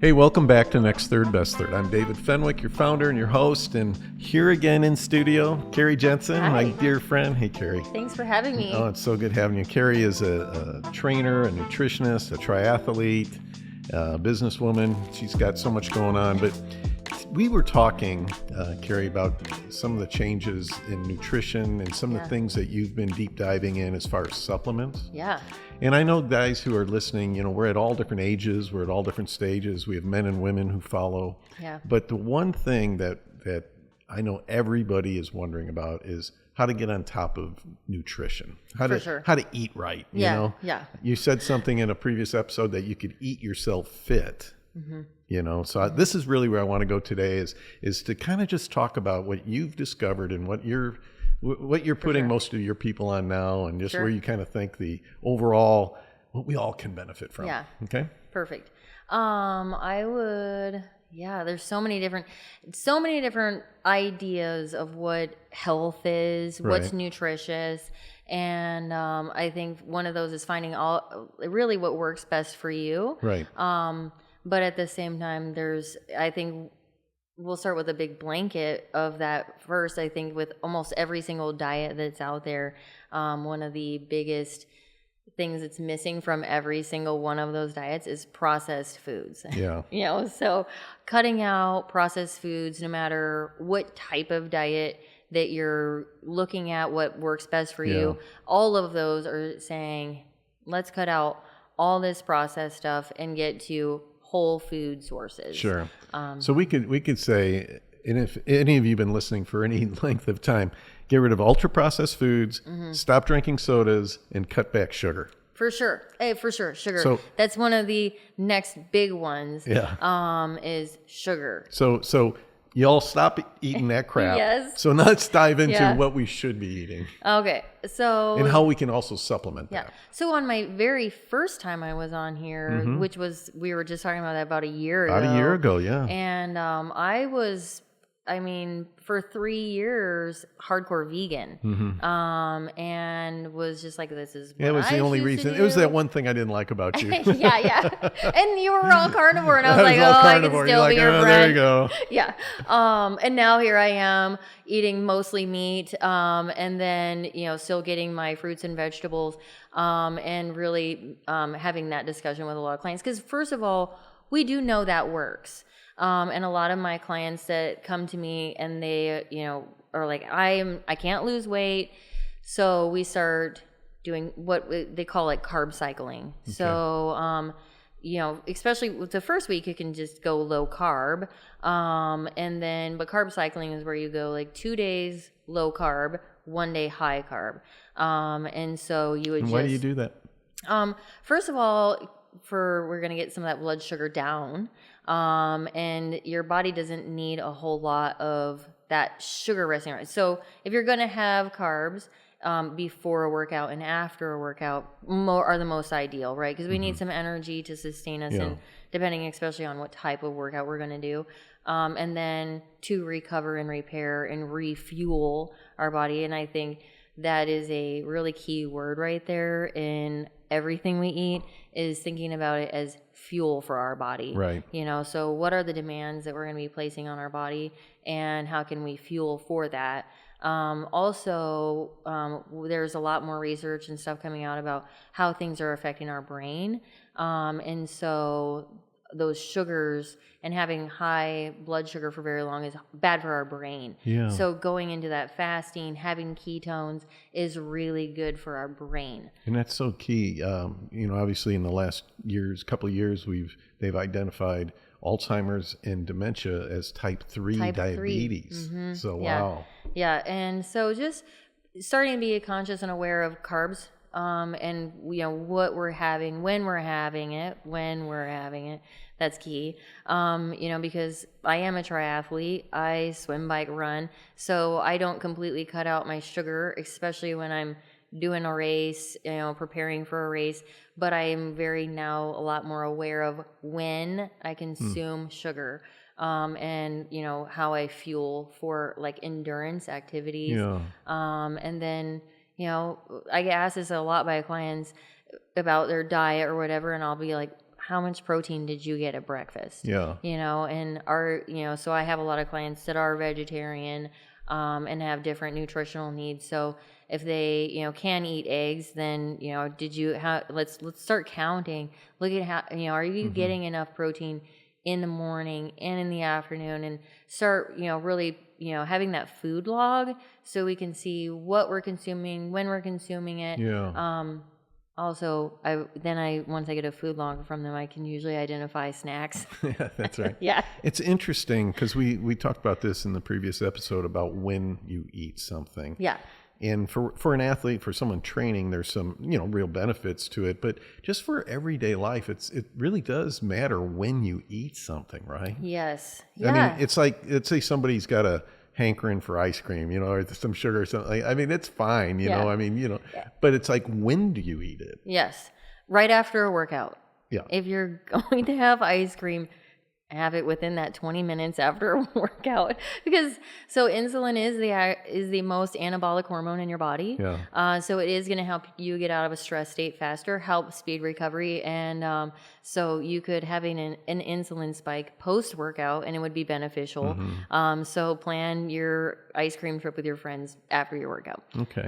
Hey, welcome back to Next Third, Best Third. I'm David Fenwick, your founder and your host, and here again in studio, Carrie Jensen, Hi. my dear friend. Hey, Carrie. Thanks for having me. Oh, it's so good having you. Carrie is a trainer, a nutritionist, a triathlete, a businesswoman. She's got so much going on. But we were talking, Carrie, about some of the changes in nutrition and some of the things that you've been deep diving in as far as supplements. Yeah. And I know guys who are listening, you know, we're at all different ages, we're at all different stages. We have men and women who follow. Yeah. But the one thing that I know everybody is wondering about is how to get on top of nutrition, how to eat right. You know? Yeah. You said something in a previous episode that you could eat yourself fit. Mm-hmm. You know, so this is really where I want to go today is to kind of just talk about what you've discovered and what you're putting most of your people on now, and just where you kind of think the overall, what we all can benefit from. Yeah. Okay. Perfect. There's so many different ideas of what health is, what's nutritious. And I think one of those is finding really what works best for you. Right. But at the same time, I think we'll start with a big blanket of that first. I think with almost every single diet that's out there, one of the biggest things that's missing from every single one of those diets is processed foods. Yeah. So cutting out processed foods, no matter what type of diet that you're looking at, what works best for you, all of those are saying, let's cut out all this processed stuff and get to whole food sources. Sure. So we could say, and if any of you have been listening for any length of time, get rid of ultra processed foods, stop drinking sodas, and cut back sugar. For sure. Hey, for sure. Sugar. So, that's one of the next big ones. Yeah. Is sugar. So you all stop eating that crap. Yes. So now let's dive into what we should be eating. Okay. So. And how we can also supplement that. Yeah. So on my very first time I was on here, which was, we were just talking about that about a year ago. About a year ago, yeah. And I was, for 3 years, hardcore vegan. And was just like, this is what it was the only reason. It was that one thing I didn't like about you. Yeah. And you were all carnivore, and I was like, carnivore. I can still be your friend. There you go. Yeah. And now here I am eating mostly meat, and then, still getting my fruits and vegetables, and really having that discussion with a lot of clients. Because first of all, we do know that works. And a lot of my clients that come to me and they, are like, I can't lose weight. So we start doing what they call carb cycling. Okay. So, especially with the first week, you can just go low carb. But carb cycling is where you go 2 days low carb, 1 day high carb. And so you would why do you do that? First of all, we're going to get some of that blood sugar down. And your body doesn't need a whole lot of that sugar resting around. So if you're going to have carbs, before a workout and after a workout are the most ideal, right? Because we need some energy to sustain us, and depending especially on what type of workout we're going to do. And then to recover and repair and refuel our body. And I think that is a really key word right there in everything we eat, is thinking about it as fuel for our body. Right. So what are the demands that we're going to be placing on our body, and how can we fuel for that? There's a lot more research and stuff coming out about how things are affecting our brain. And so those sugars and having high blood sugar for very long is bad for our brain. Yeah. So going into that fasting, having ketones is really good for our brain. And that's so key. Obviously in the last couple of years, they've identified Alzheimer's and dementia as type 3 diabetes. 3. So, wow. Yeah. And so just starting to be conscious and aware of carbs, and what we're having, when we're having it, that's key. Because I am a triathlete, I swim, bike, run, so I don't completely cut out my sugar, especially when I'm doing a race, preparing for a race, but I am now a lot more aware of when I consume sugar, and how I fuel for endurance activities. And then I get asked this a lot by clients about their diet or whatever, and I'll be like, how much protein did you get at breakfast? Yeah. And so I have a lot of clients that are vegetarian and have different nutritional needs. So if they, can eat eggs, then, let's start counting. Look at how, are you getting enough protein in the morning and in the afternoon, and start, really, having that food log so we can see what we're consuming, when we're consuming it. Yeah. Also, once I get a food log from them, I can usually identify snacks. Yeah, that's right. Yeah. It's interesting because we talked about this in the previous episode about when you eat something. Yeah. And for an athlete, for someone training, there's some, real benefits to it. But just for everyday life, it really does matter when you eat something, right? Yes. Yeah. I mean, it's like, let's say somebody's got a hankering for ice cream, or some sugar or something. I mean, it's fine, Yeah. but it's like, when do you eat it? Yes. Right after a workout. Yeah. If you're going to have ice cream, have it within that 20 minutes after a workout, because insulin is the most anabolic hormone in your body. Yeah. So it is going to help you get out of a stress state faster, help speed recovery, and so you could have an insulin spike post workout, and it would be beneficial. So plan your ice cream trip with your friends after your workout. Okay.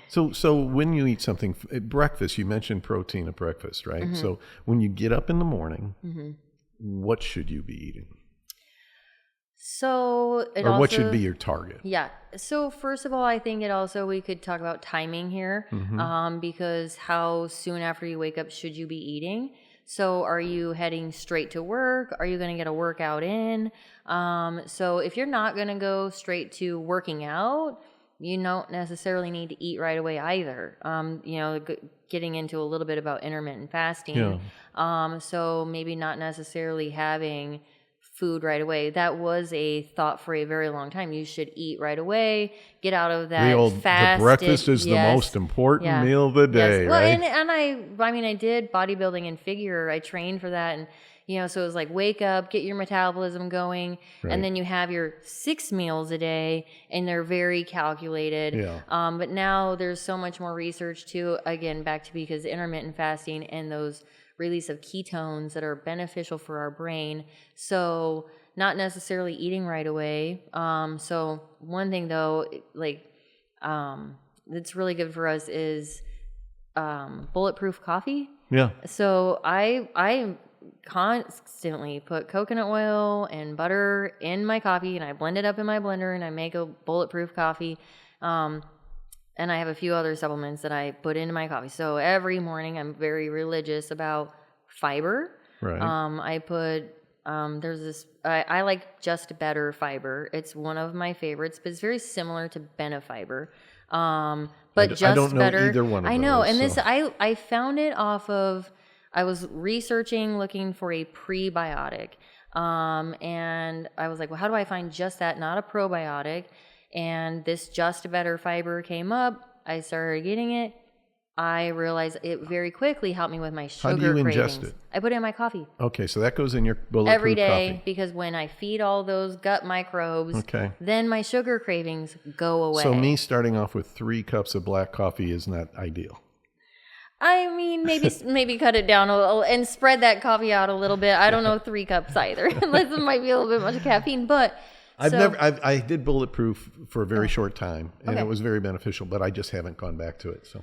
So when you eat something at breakfast, you mentioned protein at breakfast, right? So when you get up in the morning. What should you be eating? What should be your target? Yeah. So first of all, I think we could talk about timing here, because how soon after you wake up should you be eating? So are you heading straight to work? Are you going to get a workout in? So if you're not going to go straight to working out, you don't necessarily need to eat right away either. Getting into a little bit about intermittent fasting. Yeah. So maybe not necessarily having food right away. That was a thought for a very long time. You should eat right away, get out of that fasted. The breakfast is the most important meal of the day, well, right? And I did bodybuilding and figure. I trained for that, and so it was like, wake up, get your metabolism going, and then you have your 6 meals a day, and they're very calculated. Yeah. But now there's so much more research too, again, because intermittent fasting and those release of ketones that are beneficial for our brain. So not necessarily eating right away. So one thing though, that's really good for us is Bulletproof coffee. Yeah. So I constantly put coconut oil and butter in my coffee, and I blend it up in my blender, and I make a Bulletproof coffee. And I have a few other supplements that I put into my coffee. So every morning I'm very religious about fiber. Right. I put there's this I like Just Better fiber. It's one of my favorites, but it's very similar to Benefiber. But I don't know Better, either one of I know, those, and so. this I found it off of, I was researching looking for a prebiotic. And I was like, well, how do I find just that, not a probiotic? And this Just Better fiber came up. I started getting it. I realized it very quickly helped me with my sugar How do you cravings. ingest it? I put it in my coffee. Okay, so that goes in your Bulletproof every day coffee. Because when I feed all those gut microbes, Okay. then my sugar cravings go away. So me starting off with 3 cups of black coffee is not ideal. I mean, maybe cut it down a little and spread that coffee out a little bit. I don't know 3 cups either, unless it might be a little bit much caffeine. But I did Bulletproof for a very short time, and Okay. it was very beneficial, but I just haven't gone back to it. So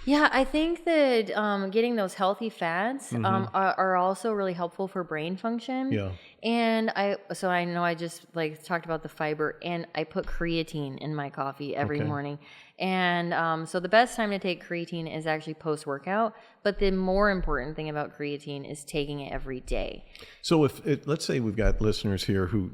yeah, I think that getting those healthy fats are also really helpful for brain function. yeah. And I know I just talked about the fiber, and I put creatine in my coffee every morning. And so the best time to take creatine is actually post-workout. But the more important thing about creatine is taking it every day. So let's say we've got listeners here who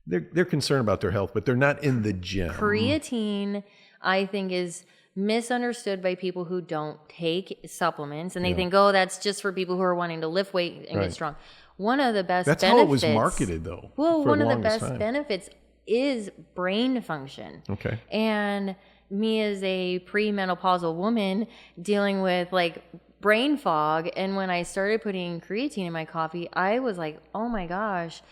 they're concerned about their health, but they're not in the gym. Creatine, I think, is misunderstood by people who don't take supplements, and they think, oh, that's just for people who are wanting to lift weight and get strong. One of the best That's benefits, how it was marketed, though. Well, for one the of the longest best time. benefits is brain function. Okay. And me as a premenopausal woman dealing with brain fog, and when I started putting creatine in my coffee, I was like, oh my gosh,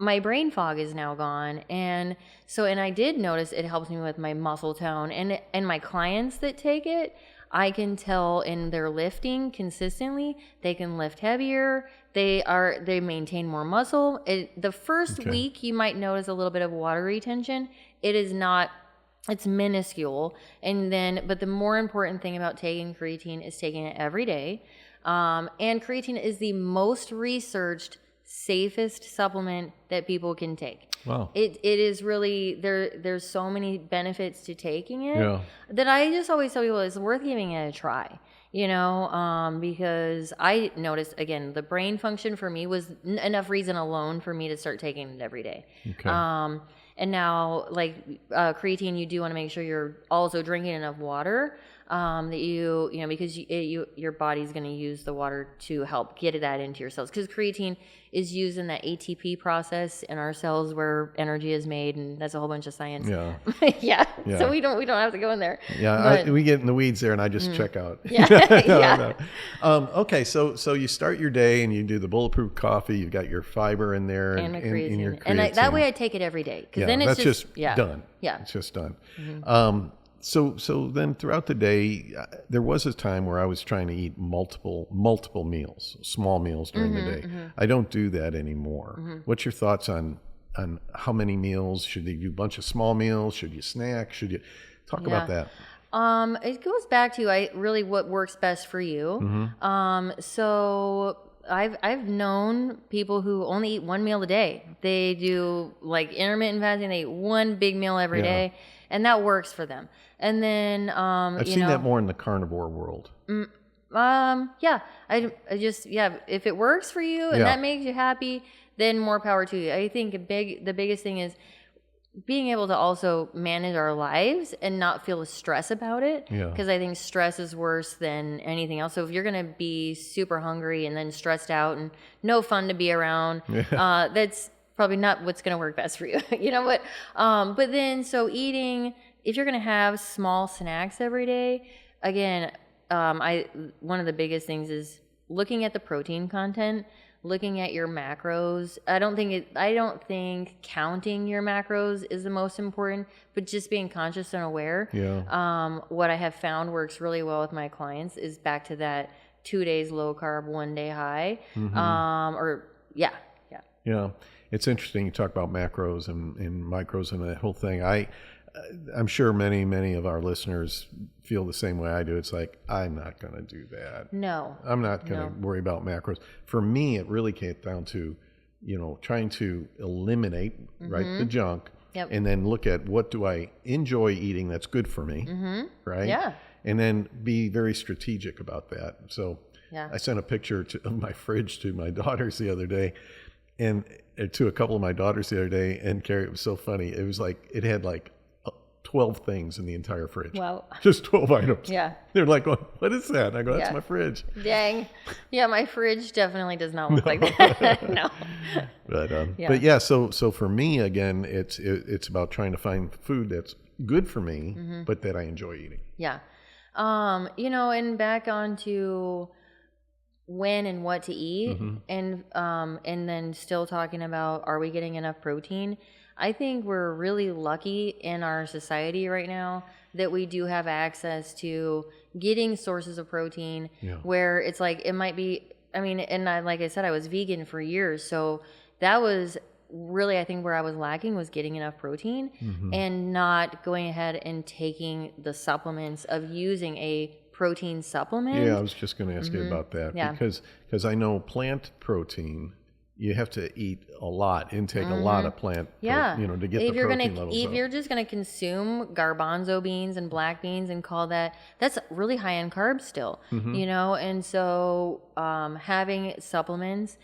my brain fog is now gone. And I did notice it helps me with my muscle tone, and my clients that take it, I can tell in their lifting consistently, they can lift heavier. They maintain more muscle. The first week you might notice a little bit of water retention. It is not, it's minuscule. But the more important thing about taking creatine is taking it every day. And creatine is the most researched, safest supplement that people can take. Wow. It is really, there's so many benefits to taking it that I just always tell people it's worth giving it a try, because I noticed, again, the brain function for me was enough reason alone for me to start taking it every day. Okay. And now, like creatine, you do want to make sure you're also drinking enough water, that because your body's going to use the water to help get that into your cells. Because creatine is used in that ATP process in our cells where energy is made, and that's a whole bunch of science. Yeah. Yeah. So we don't have to go in there. Yeah, we get in the weeds there, and I just check out. Yeah. No. Okay, so you start your day, and you do the Bulletproof coffee. You've got your fiber in there, and my creatine. and your creatine. And that way I take it every day. Because then it's just done. Yeah. It's just done. So then throughout the day, there was a time where I was trying to eat multiple meals, small meals during the day. I don't do that anymore. What's your thoughts on how many meals? Should you do a bunch of small meals? Should you snack? Should you talk about that? It goes back to really what works best for you. So I've known people who only eat one meal a day. They do like intermittent fasting. They eat one big meal every day, and that works for them. And then I've seen that more in the carnivore world. I just if it works for you and that makes you happy, then more power to you. I think the biggest thing is being able to also manage our lives and not feel stress about it. Because I think stress is worse than anything else. So if you're going to be super hungry and then stressed out and no fun to be around, that's probably not what's going to work best for you. But then so eating, if you're going to have small snacks every day, again, one of the biggest things is looking at the protein content, looking at your macros. I don't think counting your macros is the most important, but just being conscious and aware. What I have found works really well with my clients is back to that 2 days low carb, 1 day high. Yeah. It's interesting you talk about macros and micros and that whole thing. I'm sure many of our listeners feel the same way I do. It's like, I'm not going to do that. No. I'm not going to worry about macros. For me, it really came down to, trying to eliminate, the junk, and then look at what do I enjoy eating that's good for me, right? Yeah. And then be very strategic about that. So I sent a picture of my fridge to my daughters the other day, and to a couple of my daughters the other day, and Carrie, it was so funny. It was like, it had like 12 things in the entire fridge. Wow. Just 12 items. Yeah. They're like, what is that? And I go, that's my fridge. Dang. Yeah, my fridge definitely does not look like that. No. But so for me, again, it's about trying to find food that's good for me, but that I enjoy eating. Yeah. And back on to when and what to eat, and then still talking about, are we getting enough protein? I think we're really lucky in our society right now that we do have access to getting sources of protein where it's like, it might be, like I said, I was vegan for years. So that was really, I think where I was lacking was getting enough protein and not going ahead and taking the supplements of using a protein supplement. Yeah, I was just going to ask you about that because I know plant protein, you have to eat a lot, intake a lot of plant, to get the protein levels If up. you're just going to consume garbanzo beans and black beans and call that's really high in carbs still, and so having supplements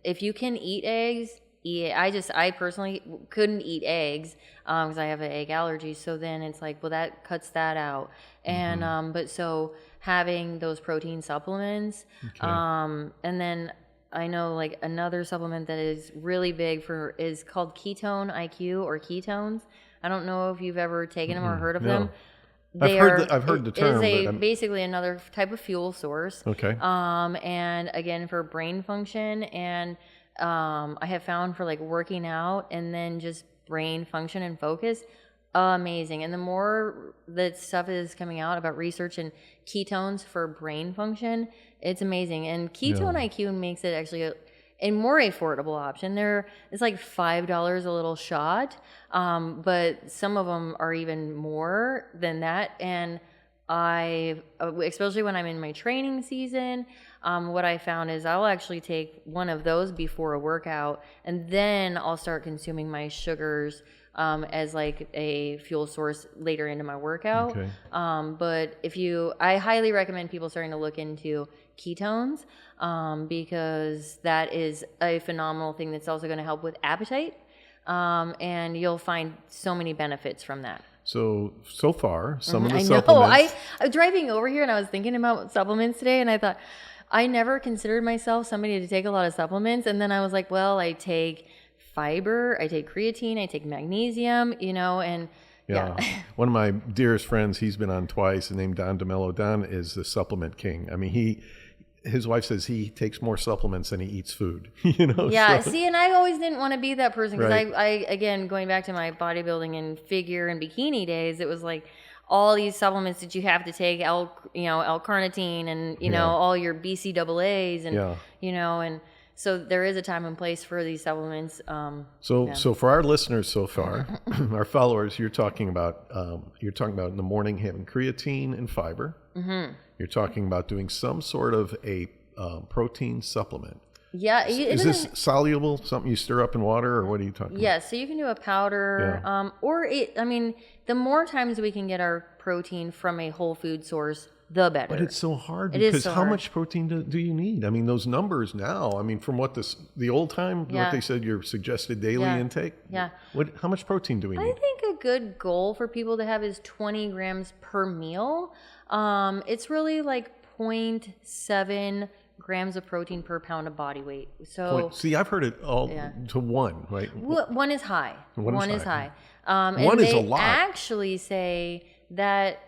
if you can eat eggs, eat it. I personally couldn't eat eggs because I have an egg allergy, so then it's like, well, that cuts that out. And but so having those protein supplements, and then I know like another supplement that is really big is called ketone IQ or ketones. I don't know if you've ever taken them or heard of them. I've heard the term. It is basically another type of fuel source. Okay. And again, for brain function, and I have found for like working out and then just brain function and focus, amazing. And the more that stuff is coming out about research and ketones for brain function, it's amazing. And Ketone IQ makes it actually a more affordable option. It's like $5 a little shot, but some of them are even more than that. And especially when I'm in my training season, what I found is I'll actually take one of those before a workout, and then I'll start consuming my sugars as like a fuel source later into my workout. Okay. But I highly recommend people starting to look into ketones, because that is a phenomenal thing that's also going to help with appetite. And you'll find so many benefits from that. So far, some of the I know. supplements. I was driving over here and I was thinking about supplements today, and I thought, I never considered myself somebody to take a lot of supplements. And then I was like, well, I take fiber, I take creatine, I take magnesium, and yeah. One of my dearest friends, he's been on twice, named Don DeMello. Don is the supplement king. I mean, his wife says he takes more supplements than he eats food. Yeah. So. See, and I always didn't want to be that person, because Right. I again, going back to my bodybuilding and figure and bikini days, it was like all these supplements that you have to take, L-carnitine, and all your BCAAs, and and so there is a time and place for these supplements. So for our listeners so far, our followers, you're talking about in the morning having creatine and fiber. Mm-hmm. You're talking about doing some sort of a protein supplement. Yeah. Is this soluble, something you stir up in water, or what are you talking about? Yes. So you can do a powder, the more times we can get our protein from a whole food source, the better. But it's so hard, It is because so how hard. much protein do you need? I mean, those numbers now, from what the old time, what they said your suggested daily intake? Yeah. How much protein do we I need? think a good goal for people to have is 20 grams per meal. It's really like 0.7 grams of protein per pound of body weight. So See, I've heard it all to 1, right? one is high. One is high. One And is a they lot. actually say that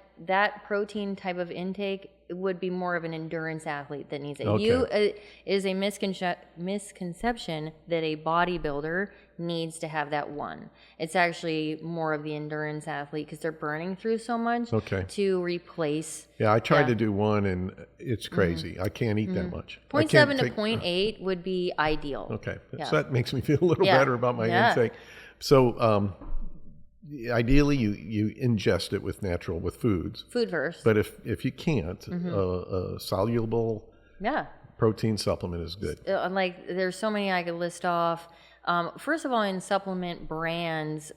protein type of intake would be more of an endurance athlete that needs it. Okay. It is a misconception that a bodybuilder needs to have that one. It's actually more of the endurance athlete, because they're burning through so much to replace. Yeah, I tried to do 1, and it's crazy. I can't eat that much. 0.7 to 0.8 would be ideal. Okay, Yeah. so that makes me feel a little better about my intake. So ideally, you ingest it with foods. Food first. But if you can't, a soluble protein supplement is good. There's so many I could list off. First of all, in supplement brands,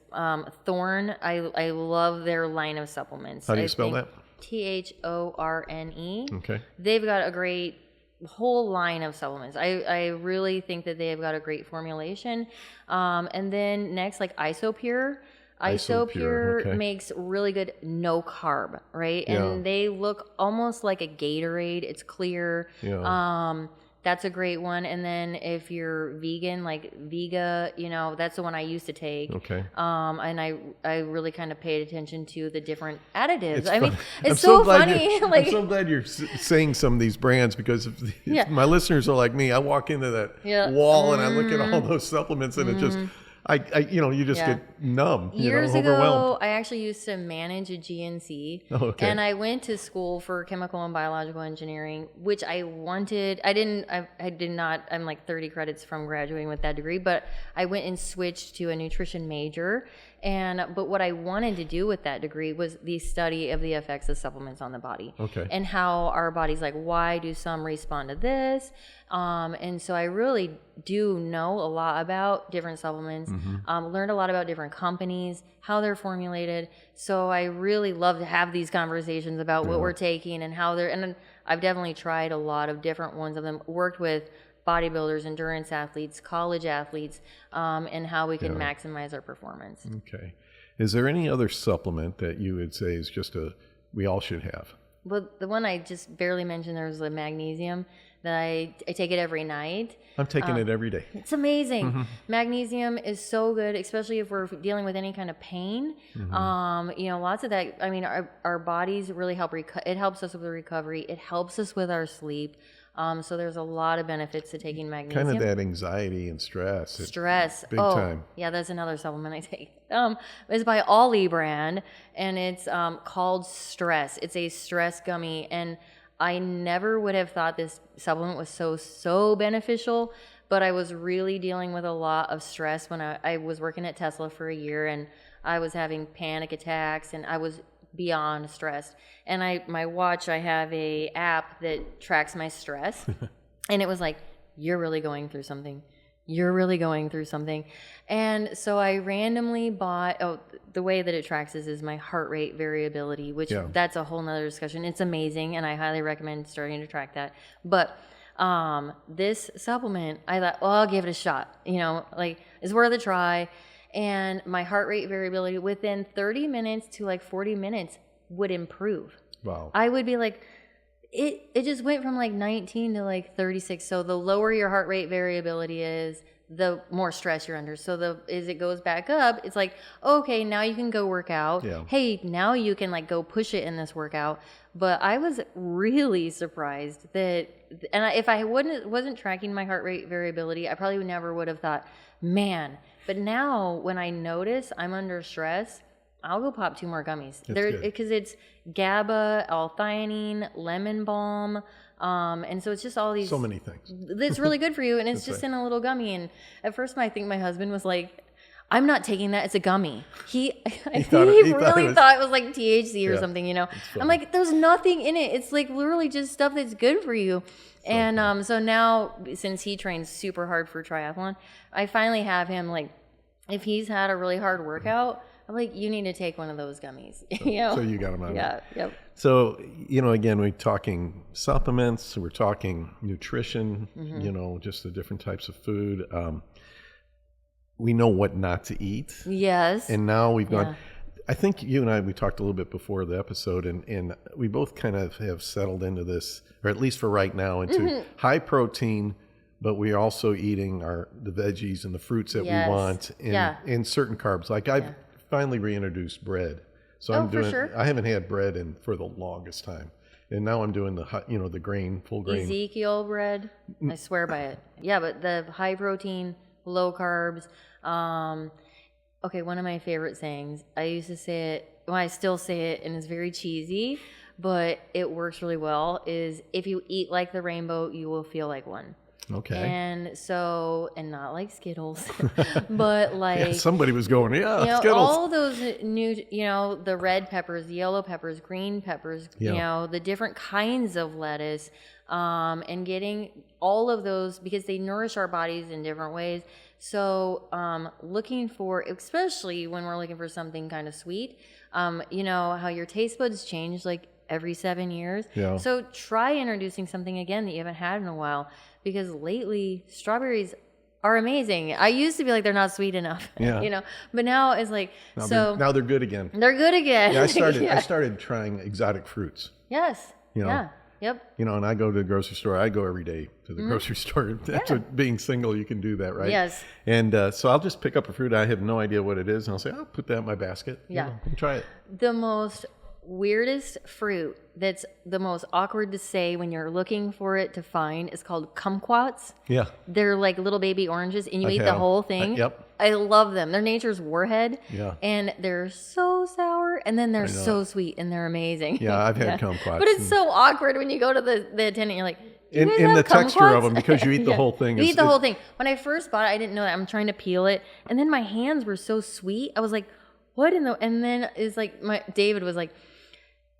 Thorne, I love their line of supplements. How do you spell that? THORNE. Okay. They've got a great whole line of supplements. I really think that they've got a great formulation. And then next, like Isopure. Isopure makes really good no carb, right? And they look almost like a Gatorade. It's clear. Yeah. That's a great one. And then if you're vegan, like Vega, that's the one I used to take. Okay. And I really kind of paid attention to the different additives. I'm It's so funny. I'm so glad you're saying some of these brands, because if my listeners are like me, I walk into that wall and I look at all those supplements, and it just, you just get numb. Years overwhelmed. ago, I actually used to manage a GNC, Okay. and I went to school for chemical and biological engineering, which I wanted. I did not. I'm like 30 credits from graduating with that degree, but I went and switched to a nutrition major. But what I wanted to do with that degree was the study of the effects of supplements on the body, and how our body's like, why do some respond to this? And so I really do know a lot about different supplements, learned a lot about different companies, how they're formulated. So I really love to have these conversations about what we're taking and how and I've definitely tried a lot of different ones of them, worked with bodybuilders, endurance athletes, college athletes, and how we can maximize our performance. Okay. Is there any other supplement that you would say is just we all should have? Well, the one I just barely mentioned, there was the magnesium. that I take it every night. I'm taking it every day. It's amazing. Magnesium is so good, especially if we're dealing with any kind of pain. Lots of that. I mean, our bodies really help. It helps us with the recovery. It helps us with our sleep. So there's a lot of benefits to taking magnesium. Kind of that anxiety and stress. Big time. Yeah, that's another supplement I take. It's by Ollie brand, and it's called Stress. It's a stress gummy, and I never would have thought this supplement was so beneficial, but I was really dealing with a lot of stress when I was working at Tesla for a year, and I was having panic attacks, and I was beyond stressed. And my watch, I have a app that tracks my stress, and it was like, you're really going through something. You're really going through something. And so I randomly bought, the way that it tracks is my heart rate variability, which that's a whole nother discussion. It's amazing, and I highly recommend starting to track that. But this supplement, I thought, I'll give it a shot. It's worth a try. And my heart rate variability within 30 minutes to like 40 minutes would improve. Wow. I would be like, it just went from like 19 to like 36. So the lower your heart rate variability is, the more stress you're under. So as it goes back up, it's like, okay, now you can go work out. Yeah. Hey, now you can like go push it in this workout. But I was really surprised that, and if I wasn't tracking my heart rate variability, I probably never would have thought, man. But now when I notice I'm under stress, I'll go pop 2 more gummies. Because it's GABA, L-theanine, lemon balm, and so it's just all these. So many things. It's really good for you, and it's just in a little gummy. And at first, I think my husband was like, "I'm not taking that. It's a gummy." He really thought it was like THC or something. I'm like, "There's nothing in it. It's like literally just stuff that's good for you." And so now, since he trains super hard for triathlon, I finally have him like, if he's had a really hard workout, I'm like, you need to take one of those gummies. So you got them on. Yeah. Yep. So, again, we're talking supplements, we're talking nutrition, just the different types of food. We know what not to eat. Yes. And now we've gone, I think you and I, we talked a little bit before the episode, and we both kind of have settled into this, or at least for right now, into high protein, but we're also eating the veggies and the fruits that we want, and certain carbs. Like I've finally reintroduced bread. So I haven't had bread for the longest time. And now I'm doing the grain, full grain. Ezekiel bread. I swear by it. Yeah, but the high protein, low carbs. Okay, one of my favorite sayings, I used to say it, well, I still say it, and it's very cheesy, but it works really well, is if you eat like the rainbow, you will feel like one. Okay. And and not like Skittles, but like somebody was going, Skittles. All those new, the red peppers, the yellow peppers, green peppers, the different kinds of lettuce, and getting all of those because they nourish our bodies in different ways. So, looking for, especially when we're looking for something kind of sweet, how your taste buds change like every 7 years. Yeah. So try introducing something again that you haven't had in a while. Because lately, strawberries are amazing. I used to be like, they're not sweet enough, but now it's like, now they're good again. They're good again. Yeah, I started trying exotic fruits. Yes. Yeah. Yep. And I go to the grocery store. I go every day to the grocery store. That's what being single, you can do that, right? Yes. And so I'll just pick up a fruit. I have no idea what it is. And I'll say, I'll put that in my basket. Yeah. Try it. The most weirdest fruit that's the most awkward to say when you're looking for it to find is called kumquats. Yeah. They're like little baby oranges, and you eat the whole thing. Yep. I love them. They're nature's warhead. Yeah. And they're so sour, and then they're so sweet, and they're amazing. Yeah, I've had kumquats. But it's so awkward when you go to the attendant, you're like, in the texture of them, because you eat the whole thing. You eat the whole thing. When I first bought it, I didn't know that. I'm trying to peel it, and then my hands were so sweet. I was like, what in the... And then it's like, David was like,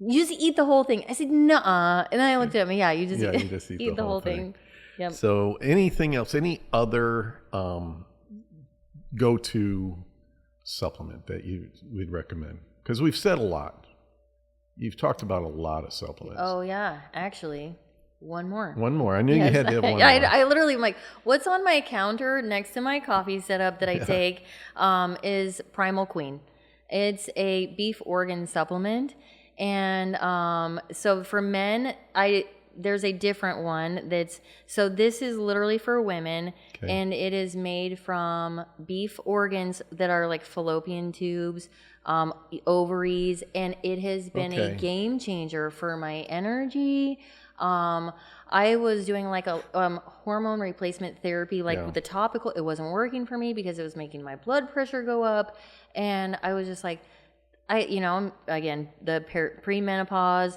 you just eat the whole thing. I said, nuh-uh. And then I looked at him, you just eat the whole thing. Yep. So anything else, any other go-to supplement that you would recommend? Because we've said a lot. You've talked about a lot of supplements. Oh, yeah. Actually, one more. One more. I knew you had to have one more. I literally am like, what's on my counter next to my coffee setup that I take is Primal Queen. It's a beef organ supplement. And so for men, there's a different one so this is literally for women, Okay. and it is made from beef organs that are like fallopian tubes, ovaries, and it has been a Okay. game changer for my energy. I was doing like a hormone replacement therapy, like with the topical. It wasn't working for me because it was making my blood pressure go up, and I was just like, again, the premenopause.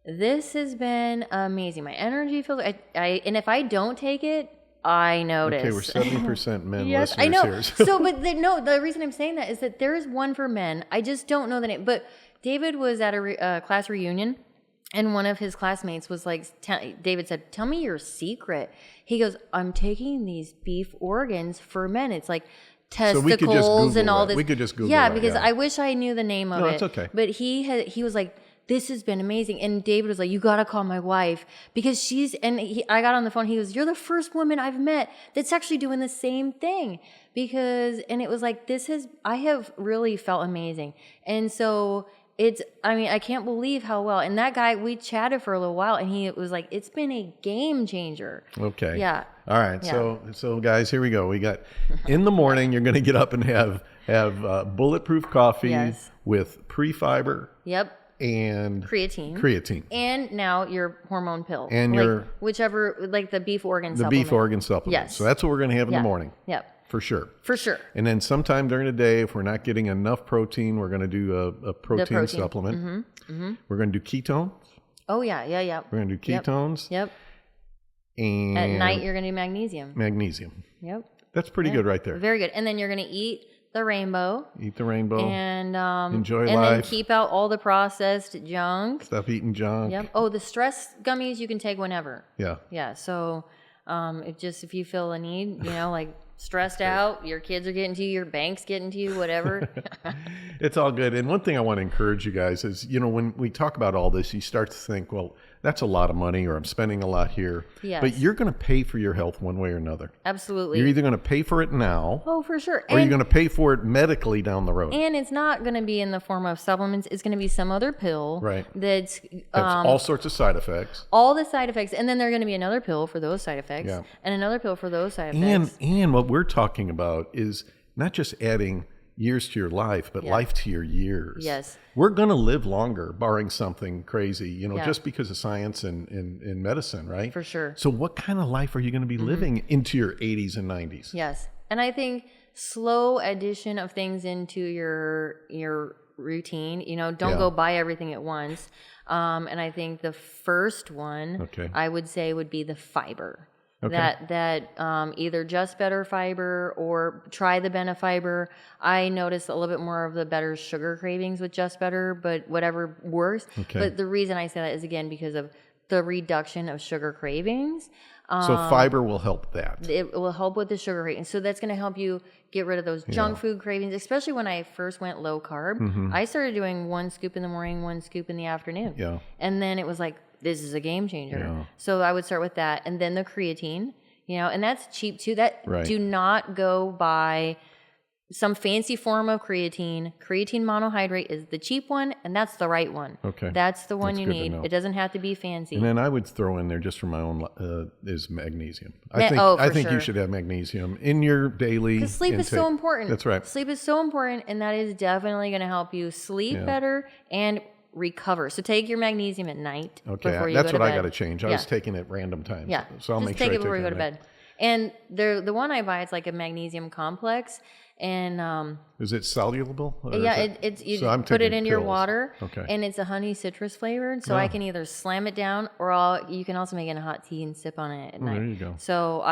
This has been amazing. My energy feels. And if I don't take it, I notice. Okay, we're 70% men Yes, listeners I know. here. So. So, but the reason I'm saying that is that there is one for men. I just don't know the name. But David was at a class reunion, and one of his classmates was like, David said, "Tell me your secret." He goes, "I'm taking these beef organs for men. It's like testicles and all this." We could just Google yeah, that, because I wish I knew the name of it. No, it's okay. But he was like, "This has been amazing." And David was like, "You got to call my wife because I got on the phone. He goes, "You're the first woman I've met that's actually doing the same thing." And it was like, I have really felt amazing. And so I can't believe how well. And that guy, we chatted for a little while, and he was like, "It's been a game changer." Okay. Yeah. All right. Yeah. So guys, here we go. We got in the morning, you're going to get up and have bulletproof coffee Yes. with pre-fiber Yep. and Creatine. And now your hormone pill. And whichever, like the beef organ the supplement. beef organ supplement. Yes. So that's what we're going to have in the morning. Yep. For sure. For sure. And then sometime during the day, if we're not getting enough protein, we're going to do a protein supplement. Mm-hmm. We're going to do ketones. Oh, yeah. We're going to do ketones. Yep. And at night, you're going to do magnesium. Magnesium. Yep. That's pretty good right there. Very good. And then you're going to eat the rainbow. Eat the rainbow. And enjoy life. And then keep out all the processed junk. Stop eating junk. Yep. Oh, the stress gummies you can take whenever. Yeah. Yeah. So if you feel a need, like stressed out, your kids are getting to you, your bank's getting to you, whatever. It's all good. And one thing I want to encourage you guys is, when we talk about all this, you start to think, well, that's a lot of money, or I'm spending a lot here. Yes. But you're going to pay for your health one way or another. Absolutely. You're either going to pay for it now. Oh, for sure. Or you're going to pay for it medically down the road. And it's not going to be in the form of supplements. It's going to be some other pill. Right. That's all sorts of side effects. All the side effects. And then there's going to be another pill for those side effects. Yeah. And another pill for those side effects. And what we're talking about is not just adding years to your life, but life to your years. Yes. We're going to live longer, barring something crazy, just because of science and medicine, right? For sure. So what kind of life are you going to be living into your 80s and 90s? Yes. And I think slow addition of things into your routine, don't go buy everything at once. And I think the first one I would say would be the fiber. Okay. That either just better fiber or try the Benefiber. I notice a little bit more of the better sugar cravings with just better, but whatever works. Okay. But the reason I say that is, again, because of the reduction of sugar cravings. So fiber will help that. It will help with the sugar cravings. So that's going to help you get rid of those junk food cravings, especially when I first went low carb. Mm-hmm. I started doing 1 scoop in the morning, 1 scoop in the afternoon. Yeah. And then it was like, this is a game changer. Yeah. So I would start with that. And then the creatine, and that's cheap too. Do not go buy some fancy form of creatine. Creatine monohydrate is the cheap one, and that's the right one. Okay. That's the one you need. It doesn't have to be fancy. And then I would throw in there, just for my own, is magnesium. I think you should have magnesium in your daily Because sleep is so important. That's right. Sleep is so important, and that is definitely going to help you sleep better and recover. So take your magnesium at night before you go to bed. That's what I got to change. I was taking it random times. Yeah. So I'll make sure sure I take it before you go to bed. And the one I buy, it's like a magnesium complex. And is it soluble? It's you put it in your water, and it's a honey citrus flavored. So I can either slam it down, or you can also make it in a hot tea and sip on it at night. There you go. So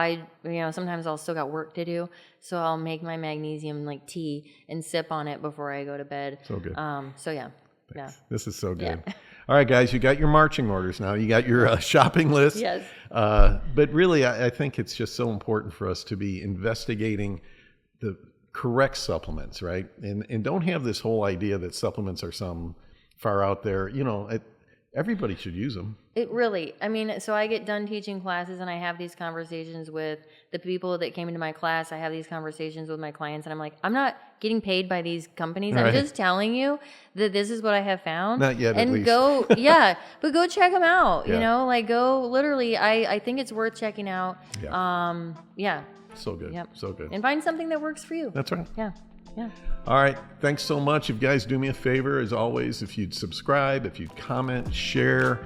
sometimes I'll still got work to do, so I'll make my magnesium like tea and sip on it before I go to bed. So good. So yeah. Thanks. Yeah. This is so good. Yeah. All right, guys, you got your marching orders now. You got your shopping list. Yes. But really, I think it's just so important for us to be investigating the correct supplements, right? And don't have this whole idea that supplements are some far out there. everybody should use them. It really, I mean, so I get done teaching classes and I have these conversations with the people that came into my class. I have these conversations with my clients and I'm like, I'm not getting paid by these companies. Right. I'm just telling you that this is what I have found. Not yet, and at least. go, yeah, but go check them out. Yeah. You know, like go literally, I think it's worth checking out. Yeah. Yeah. So good. Yep. So good. And find something that works for you. That's right. Yeah. Yeah. All right. Thanks so much. If you guys do me a favor, as always, if you'd subscribe, if you'd comment, share,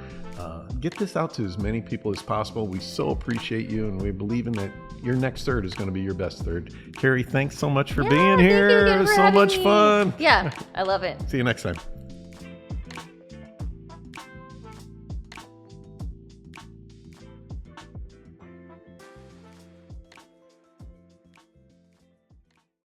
get this out to as many people as possible. We so appreciate you, and we believe in that your next third is going to be your best third. Carrie, thanks so much for being thank you here. again It was for so having much me. fun. Yeah. I love it. See you next time.